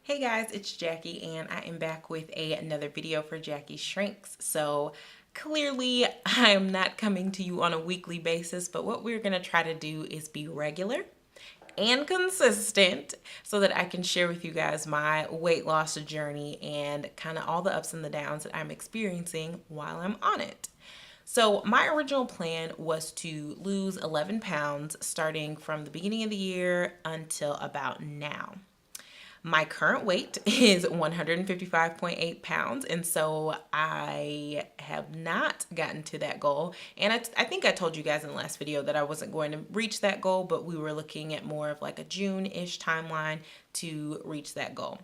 Hey guys, it's Jackie and I am back with another video for Jackie Shrinks. So clearly I'm not coming to you on a weekly basis, but what we're going to try to do is be regular and consistent so that I can share with you guys my weight loss journey and kind of all the ups and the downs that I'm experiencing while I'm on it. So, my original plan was to lose 11 pounds starting from the beginning of the year until about now. My current weight is 155.8 pounds, and so I have not gotten to that goal. And I think I told you guys in the last video that I wasn't going to reach that goal, but we were looking at more of like a June-ish timeline to reach that goal.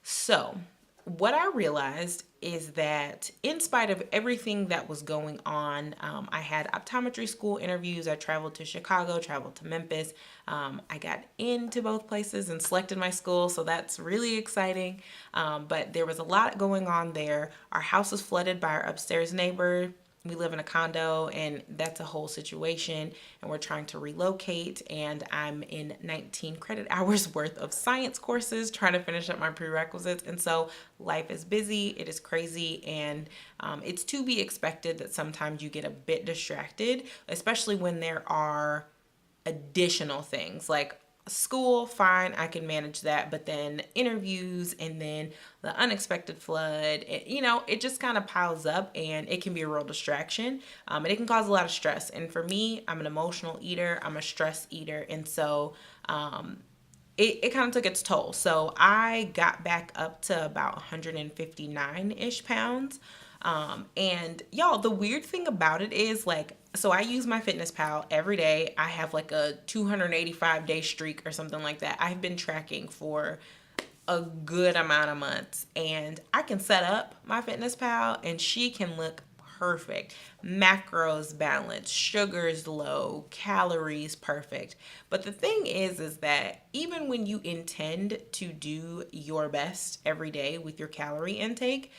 So, what I realized is that in spite of everything that was going on, I had optometry school interviews. I traveled to Chicago, traveled to Memphis. I got into both places and selected my school, so that's really exciting. But there was a lot going on there. Our house was flooded by our upstairs neighbor. We live in a condo, and that's a whole situation, and we're trying to relocate, and I'm in 19 credit hours worth of science courses trying to finish up my prerequisites. And so life is busy, it is crazy, and it's to be expected that sometimes you get a bit distracted, especially when there are additional things like school. Fine, I can manage that, but then interviews and then the unexpected flood, it just kind of piles up, and it can be a real distraction, and it can cause a lot of stress. And for me, I'm an emotional eater, I'm a stress eater, and so it kind of took its toll. So I got back up to about 159-ish pounds. And y'all, the weird thing about it is like, so I use my Fitness Pal every day. I have like a 285-day streak or something like that. I've been tracking for a good amount of months, and I can set up my Fitness Pal and she can look perfect. Macros balanced, sugars low, calories perfect. But the thing is that even when you intend to do your best every day with your calorie intake,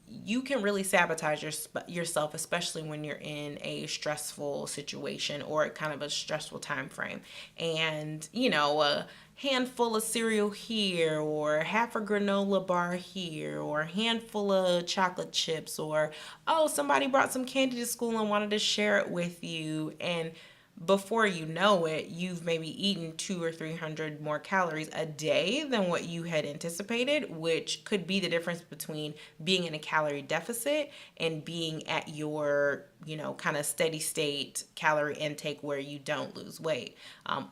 you can really sabotage yourself, especially when you're in a stressful situation or kind of a stressful time frame. And, a handful of cereal here, or half a granola bar here, or a handful of chocolate chips, or, oh, somebody brought some candy to school and wanted to share it with you. And before you know it, you've maybe eaten 200 or 300 more calories a day than what you had anticipated, which could be the difference between being in a calorie deficit and being at your, kind of steady state calorie intake where you don't lose weight.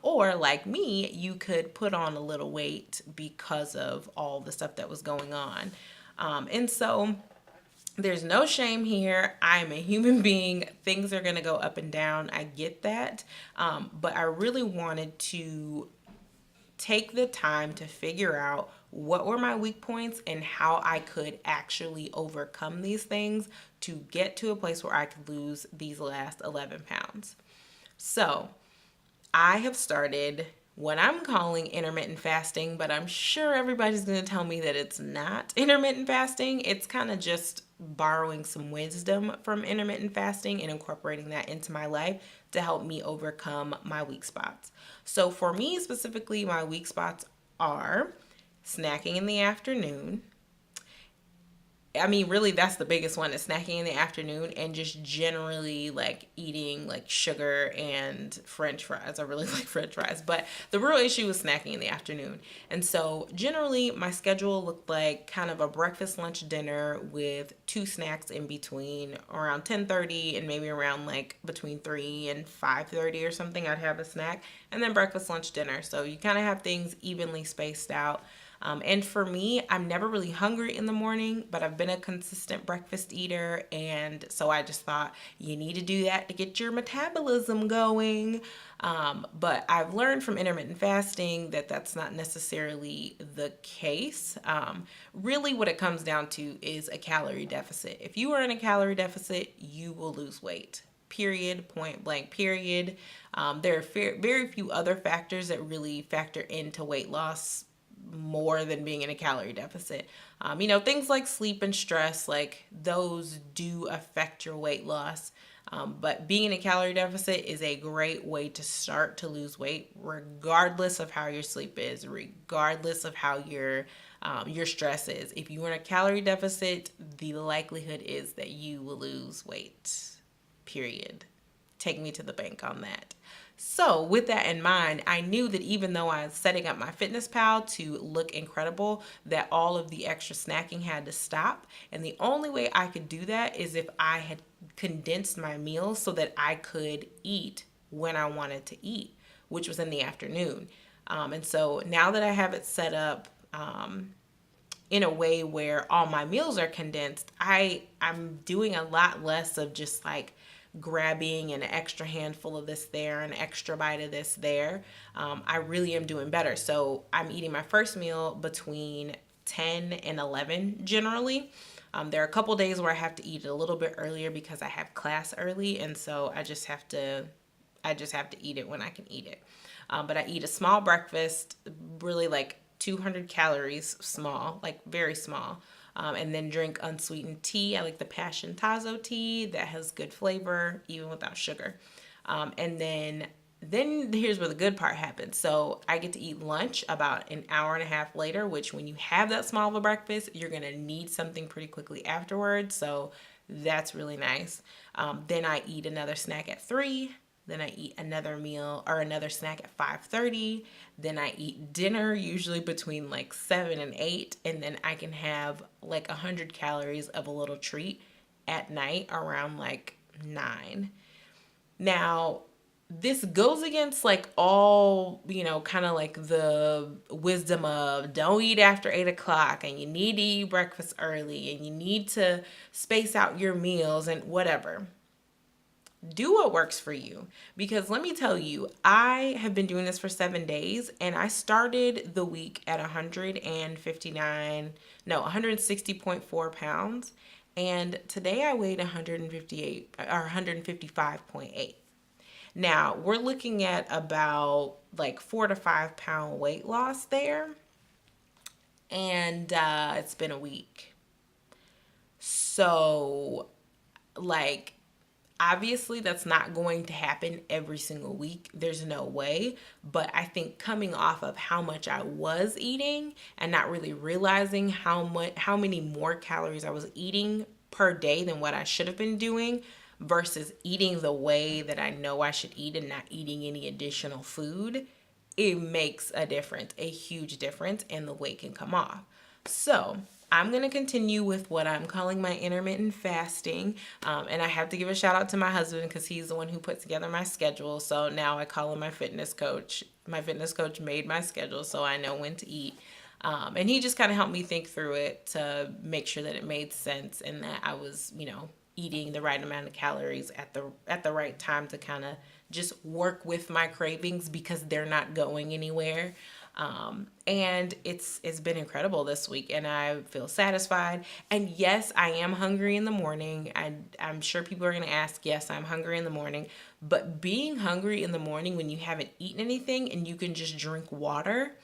Or like me, you could put on a little weight because of all the stuff that was going on. And so there's no shame here. I'm a human being. Things are going to go up and down. I get that. But I really wanted to take the time to figure out what were my weak points and how I could actually overcome these things to get to a place where I could lose these last 11 pounds. So I have started what I'm calling intermittent fasting, but I'm sure everybody's going to tell me that it's not intermittent fasting. It's kind of just borrowing some wisdom from intermittent fasting and incorporating that into my life to help me overcome my weak spots. So for me specifically, my weak spots are snacking in the afternoon. I mean, really, that's the biggest one, is snacking in the afternoon and just generally like eating like sugar and French fries. I really like French fries, but the real issue is snacking in the afternoon. And so generally my schedule looked like kind of a breakfast, lunch, dinner with two snacks in between around 10:30, and maybe around like between 3 and 5:30 or something, I'd have a snack, and then breakfast, lunch, dinner. So you kind of have things evenly spaced out. And for me, I'm never really hungry in the morning, but I've been a consistent breakfast eater. And so I just thought you need to do that to get your metabolism going. But I've learned from intermittent fasting that that's not necessarily the case. Really, what it comes down to is a calorie deficit. If you are in a calorie deficit, you will lose weight. Period, point blank, period. There are very few other factors that really factor into weight loss more than being in a calorie deficit. Things like sleep and stress, like those do affect your weight loss. But being in a calorie deficit is a great way to start to lose weight, regardless of how your sleep is, regardless of how your stress is. If you're in a calorie deficit, the likelihood is that you will lose weight. Period. Take me to the bank on that. So, with that in mind, I knew that even though I was setting up my fitness pal to look incredible, that all of the extra snacking had to stop. And the only way I could do that is if I had condensed my meals so that I could eat when I wanted to eat, which was in the afternoon. And so now that I have it set up, in a way where all my meals are condensed, I'm doing a lot less of just like grabbing an extra handful of this there, an extra bite of this there. I really am doing better. So I'm eating my first meal between 10 and 11 generally. There are a couple days where I have to eat a little bit earlier because I have class early, and so I just have to eat it when I can eat it. But I eat a small breakfast, really like 200 calories, small, like very small. And then drink unsweetened tea. I like the Passion Tazo tea that has good flavor, even without sugar. And then here's where the good part happens. So I get to eat lunch about an hour and a half later, which when you have that small of a breakfast, you're going to need something pretty quickly afterwards. So that's really nice. Then I eat another snack at 3. Then I eat another meal or another snack at 5:30. Then I eat dinner usually between like 7 and 8. And then I can have like 100 calories of a little treat at night around like 9. Now, this goes against like all, kind of like the wisdom of don't eat after 8 o'clock and you need to eat breakfast early and you need to space out your meals and whatever. Do what works for you, because let me tell you, I have been doing this for 7 days and I started the week at 160.4 pounds, and today I weighed 158 or 155.8. Now we're looking at about like 4 to 5 pound weight loss there, and it's been a week. So, like, obviously, that's not going to happen every single week. There's no way. But I think coming off of how much I was eating and not really realizing how many more calories I was eating per day than what I should have been doing versus eating the way that I know I should eat and not eating any additional food, it makes a difference, a huge difference, and the weight can come off. So I'm going to continue with what I'm calling my intermittent fasting. And I have to give a shout out to my husband because he's the one who put together my schedule. So now I call him my fitness coach. My fitness coach made my schedule so I know when to eat. And he just kind of helped me think through it to make sure that it made sense and that I was, eating the right amount of calories at the right time to kind of just work with my cravings because they're not going anywhere. And it's been incredible this week, and I feel satisfied. And yes, I am hungry in the morning. I'm sure people are going to ask, yes, I'm hungry in the morning. But being hungry in the morning when you haven't eaten anything and you can just drink water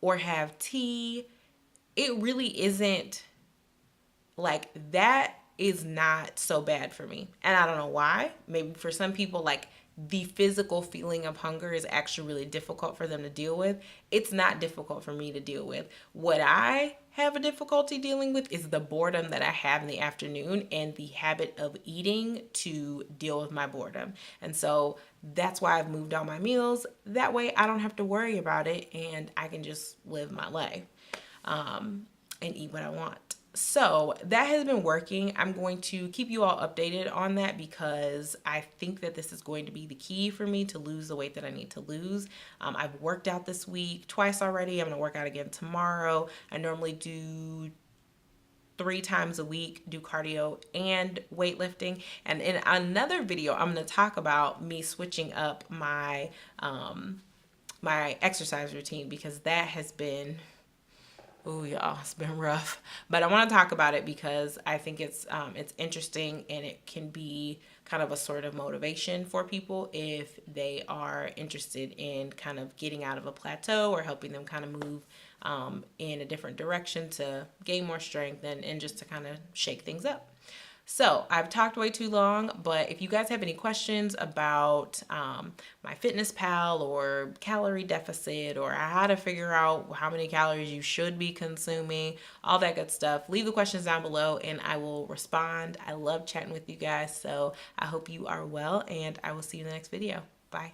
or have tea, it really isn't like that is not so bad for me. And I don't know why. Maybe for some people, like the physical feeling of hunger is actually really difficult for them to deal with. It's not difficult for me to deal with. What I have a difficulty dealing with is the boredom that I have in the afternoon and the habit of eating to deal with my boredom. And so that's why I've moved all my meals. That way I don't have to worry about it and I can just live my life and eat what I want. So that has been working. I'm going to keep you all updated on that because I think that this is going to be the key for me to lose the weight that I need to lose. I've worked out this week twice already. I'm going to work out again tomorrow. I normally do 3 times a week, do cardio and weightlifting. And in another video, I'm going to talk about me switching up my my exercise routine because that has been, oh, y'all, it's been rough. But I want to talk about it because I think it's interesting and it can be kind of a sort of motivation for people if they are interested in kind of getting out of a plateau or helping them kind of move in a different direction to gain more strength and just to kind of shake things up. So I've talked way too long, but if you guys have any questions about my fitness pal or calorie deficit or how to figure out how many calories you should be consuming, all that good stuff, leave the questions down below and I will respond. I love chatting with you guys. So I hope you are well and I will see you in the next video. Bye.